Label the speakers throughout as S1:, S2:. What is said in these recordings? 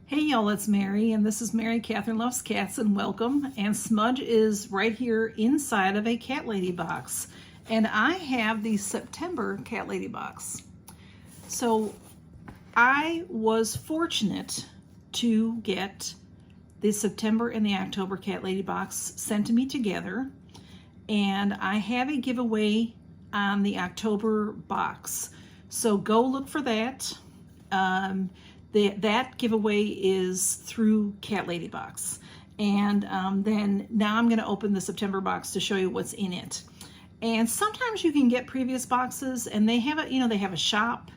S1: Hey y'all, it's Mary, and this is Mary Catherine Loves Cats, and welcome. And Smudge is right here inside of a CatLady box. And I have the September CatLady box. So I was fortunate to get the September and the October CatLady box sent to me together. And I have a giveaway on the October box. So go look for that. That giveaway is through CatLady Box. And then now I'm going to open the September box to show you what's in it. And sometimes you can get previous boxes, and they have they have a shop.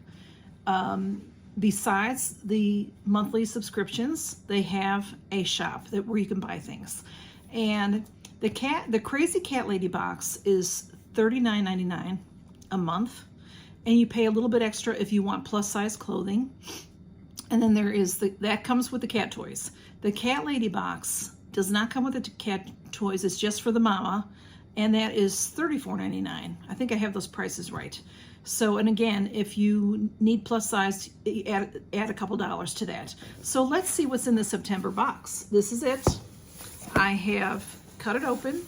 S1: Besides the monthly subscriptions, they have a shop where you can buy things. And the Crazy CatLady box is $39.99 a month, and you pay a little bit extra if you want plus size clothing. And then there is that comes with the cat toys. The CatLady box does not come with the cat toys. It's just for the mama, and that is $34.99. I think I have those prices right. So, and again, if you need plus size, add a couple dollars to that. So let's see what's in the September box. This is it. I have cut it open.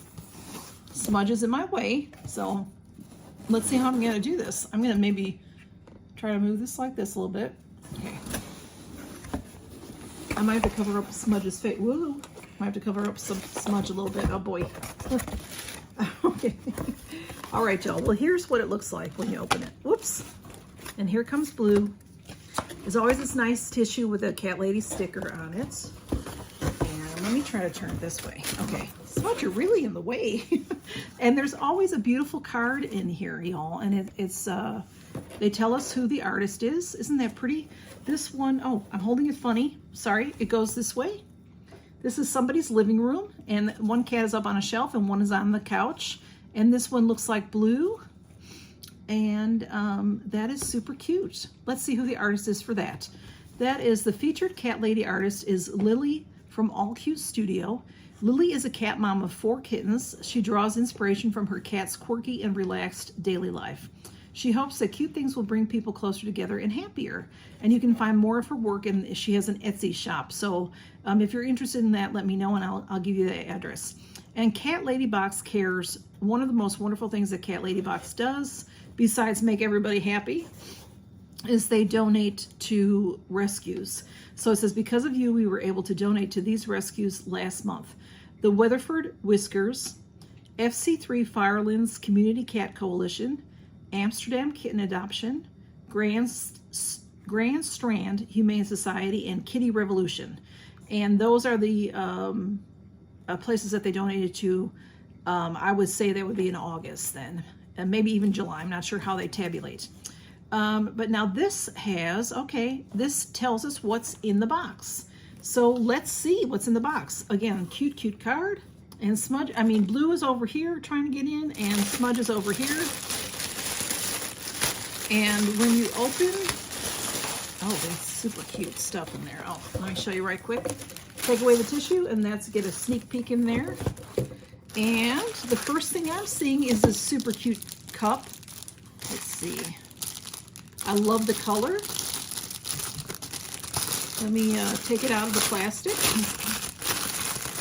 S1: Smudge is in my way, so let's see how I'm gonna do this. I'm gonna maybe try to move this like this a little bit. Okay. I might have to cover up Smudge's face. Woo! Might have to cover up some Smudge a little bit. Oh boy. Okay. All right, y'all. Well, here's what it looks like when you open it. Whoops. And here comes blue. There's always this nice tissue with a CatLady sticker on it. And let me try to turn it this way. Okay. Smudge, you're really in the way. And there's always a beautiful card in here, y'all. And it's they tell us who the artist is. Isn't that pretty? This one, oh, I'm holding it funny. Sorry, it goes this way. This is somebody's living room, and one cat is up on a shelf and one is on the couch. And this one looks like blue, and that is super cute. Let's see who the artist is for that. That is the featured CatLady artist is Lily from All Cute Studio. Lily is a cat mom of 4 kittens. She draws inspiration from her cat's quirky and relaxed daily life. She hopes that cute things will bring people closer together and happier. And you can find more of her work, and she has an Etsy shop. So if you're interested in that, let me know, and I'll give you the address. And CatLady Box cares. One of the most wonderful things that CatLady Box does, besides make everybody happy, is they donate to rescues. So it says, because of you, we were able to donate to these rescues last month. The Weatherford Whiskers, FC3 Firelands Community Cat Coalition, Amsterdam Kitten Adoption, Grand Strand Humane Society, and Kitty Revolution. And those are the places that they donated to. I would say that would be in August then, and maybe even July. I'm not sure how they tabulate. But now this has, okay, this tells us what's in the box. So let's see what's in the box. Again, cute, cute card. And Smudge, Blue is over here trying to get in, and Smudge is over here. And when you open, oh, there's super cute stuff in there. Oh, let me show you right quick. Take away the tissue, and that's get a sneak peek in there. And the first thing I'm seeing is this super cute cup. Let's see. I love the color. Let me take it out of the plastic.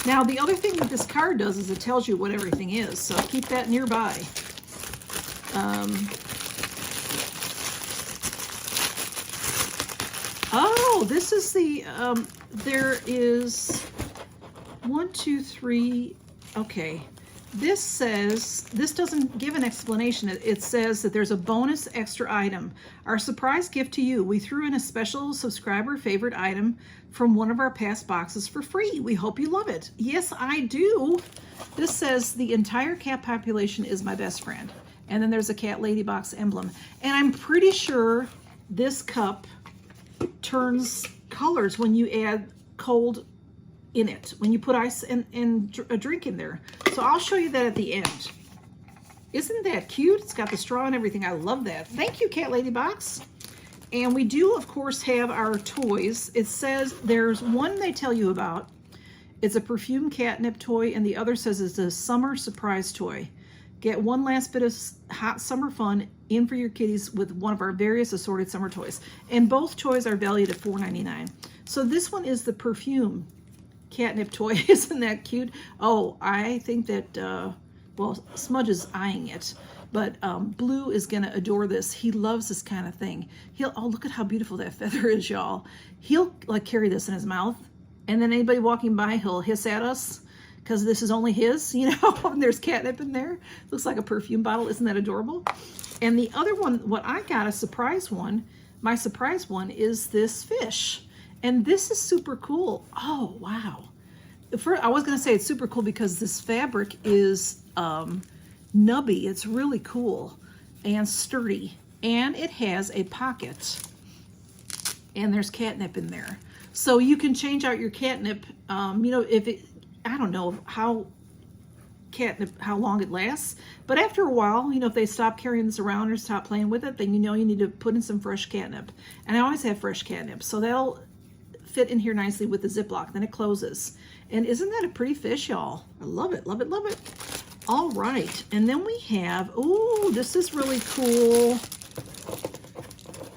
S1: Now, the other thing that this card does is it tells you what everything is, so keep that nearby. Oh, this is the, there is 1, 2, 3, okay. This says, this doesn't give an explanation. It says that there's a bonus extra item. Our surprise gift to you. We threw in a special subscriber favorite item from one of our past boxes for free. We hope you love it. Yes, I do. This says the entire cat population is my best friend. And then there's a CatLady Box emblem. And I'm pretty sure this cup turns colors when you add cold in it, when you put ice and a drink in there. So I'll show you that at the end. Isn't that cute? It's got the straw and everything. I love that. Thank you, CatLady Box. And we do, of course, have our toys. It says there's one they tell you about. It's a perfume catnip toy, and the other says it's a summer surprise toy. Get one last bit of hot summer fun in for your kitties with one of our various assorted summer toys. And both toys are valued at $4.99. So this one is the perfume catnip toy. Isn't that cute? Oh, I think that, well, Smudge is eyeing it, but Blue is gonna adore this. He loves this kind of thing. Oh, look at how beautiful that feather is, y'all. He'll like carry this in his mouth, and then anybody walking by, he'll hiss at us because this is only his, you know, and there's catnip in there. Looks like a perfume bottle. Isn't that adorable? And the other one, what I got, a surprise one, my surprise one is this fish. And this is super cool. Oh, wow. I was gonna say it's super cool because this fabric is nubby. It's really cool and sturdy. And it has a pocket. And there's catnip in there. So you can change out your catnip, you know, if it, I don't know how long it lasts, but after a while, you know, if they stop carrying this around or stop playing with it, then you know you need to put in some fresh catnip. And I always have fresh catnip, so that'll fit in here nicely with the Ziploc. Then it closes. And isn't that a pretty fish, y'all? I love it, love it, love it. All right, and then we have, oh, this is really cool.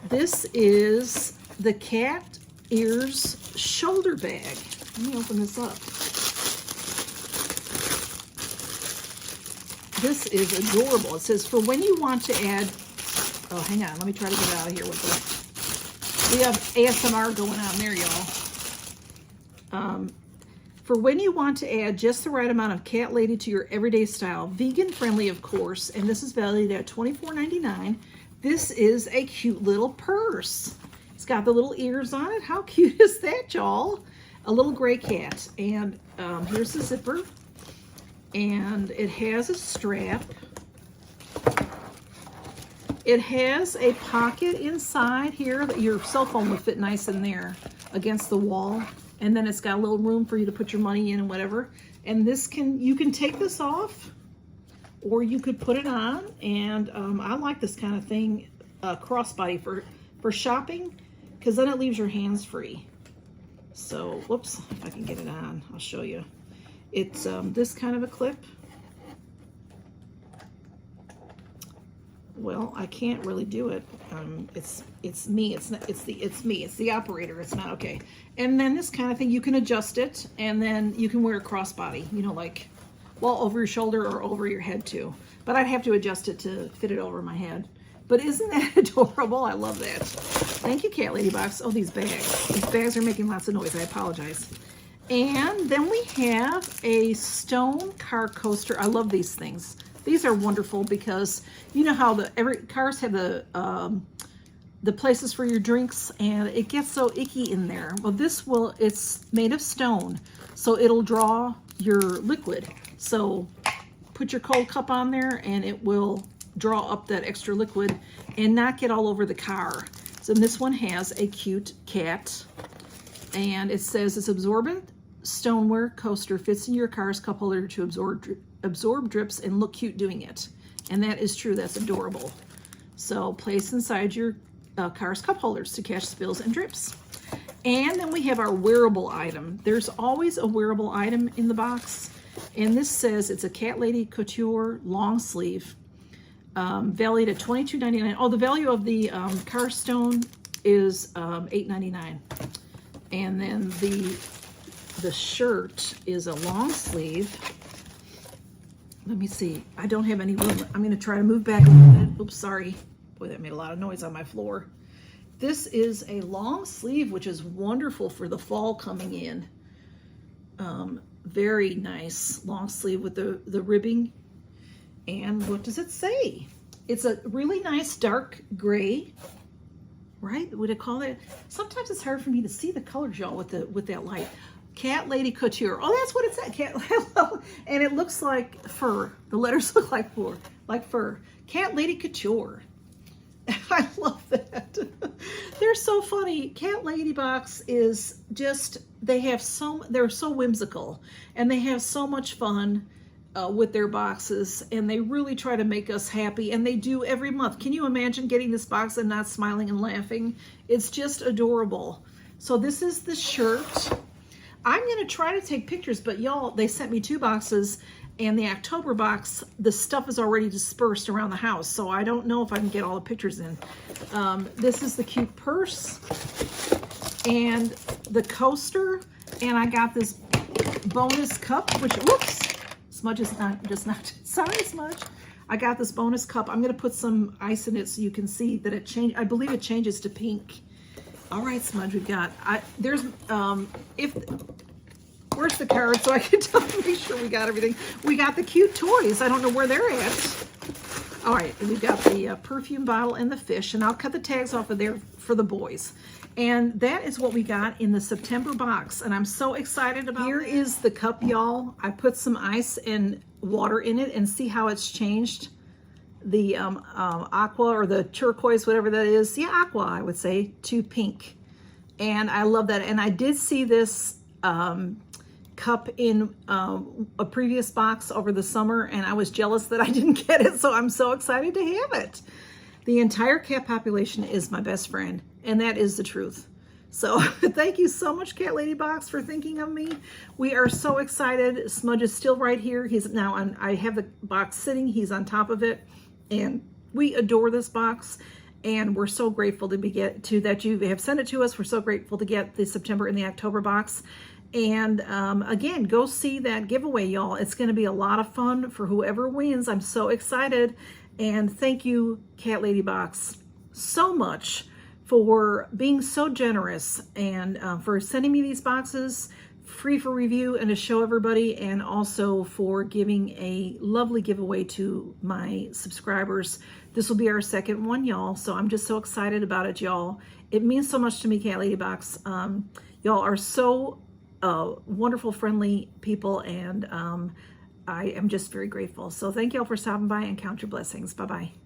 S1: This is the cat ears shoulder bag. Let me open this up. This is adorable. It says, for when you want to add, oh, hang on, let me try to get it out of here with it. We have ASMR going on there, y'all. For when you want to add just the right amount of CatLady to your everyday style, vegan friendly, of course, and this is valued at $24.99. This is a cute little purse. It's got the little ears on it. How cute is that, y'all? A little gray cat. And here's the zipper. And it has a strap. It has a pocket inside here that your cell phone would fit nice in there against the wall. And then it's got a little room for you to put your money in and whatever. And this you can take this off, or you could put it on. And I like this kind of thing, crossbody for shopping, because then it leaves your hands free. So, whoops, if I can get it on, I'll show you. It's this kind of a clip. Well, I can't really do it. It's me. It's me. It's the operator. It's not okay. And then this kind of thing, you can adjust it, and then you can wear a crossbody. You know, like, well, over your shoulder or over your head too. But I'd have to adjust it to fit it over my head. But isn't that adorable? I love that. Thank you, CatLady Box. Oh, these bags. These bags are making lots of noise. I apologize. And then we have a stone car coaster. I love these things. These are wonderful because you know how cars have the places for your drinks, and it gets so icky in there. Well, it's made of stone, so it'll draw your liquid. So put your cold cup on there and it will draw up that extra liquid and not get all over the car. So this one has a cute cat, and it says it's absorbent stoneware coaster, fits in your car's cup holder to absorb drips and look cute doing it. And that is true. That's adorable. So place inside your car's cup holders to catch spills and drips. And then we have our wearable item. There's always a wearable item in the box, and this says it's a CatLady Couture long sleeve, valued at $22.99. Oh, the value of the car stone is $8.99. And then the shirt is a long sleeve. Let me see. I don't have any room. I'm going to try to move back a little bit. Oops, sorry. Boy, that made a lot of noise on my floor. This is a long sleeve, which is wonderful for the fall coming in. Very nice long sleeve with the ribbing. And what does it say? It's a really nice dark gray, right? Would it call it? Sometimes it's hard for me to see the colors, y'all, with that light. CatLady Couture. Oh, that's what it said. And it looks like fur. The letters look like fur. CatLady Couture. I love that. They're so funny. CatLady Box is just, they're so whimsical, and they have so much fun with their boxes, and they really try to make us happy, and they do every month. Can you imagine getting this box and not smiling and laughing? It's just adorable. So this is the shirt. I'm going to try to take pictures, but y'all, they sent me 2 boxes, and the October box, the stuff is already dispersed around the house, so I don't know if I can get all the pictures in. This is the cute purse. and the coaster, and I got this bonus cup, which, whoops, smudge is not, just not, sorry smudge. I got this bonus cup. I'm gonna put some ice in it so you can see that it changed. I believe it changes to pink. All right, smudge, we've got, there's, where's the card so I can make sure we got everything. We got the cute toys. I don't know where they're at. All right, we've got the perfume bottle and the fish, and I'll cut the tags off of there for the boys. And that is what we got in the September box, and I'm so excited about it. Here is the cup, y'all. I put some ice and water in it, and see how it's changed the aqua or the turquoise, whatever that is. Yeah, aqua, I would say, to pink. And I love that. And I did see this cup in a previous box over the summer, and I was jealous that I didn't get it, so I'm so excited to have it. The entire cat population is my best friend, and that is the truth. So thank you so much, CatLady Box, for thinking of me. We are so excited. Smudge is still right here. He's now on, I have the box sitting, he's on top of it, and we adore this box. And we're so grateful to that you have sent it to us. We're so grateful to get the September and the October box. And again, go see that giveaway, y'all. It's going to be a lot of fun for whoever wins. I'm so excited. And thank you, CatLady Box, so much for being so generous and for sending me these boxes free for review and to show everybody, and also for giving a lovely giveaway to my subscribers. This will be our second one, y'all, so I'm just so excited about it, y'all. It means so much to me, CatLady Box. Y'all are so wonderful, friendly people, and I am just very grateful. So thank y'all for stopping by, and count your blessings. Bye-bye.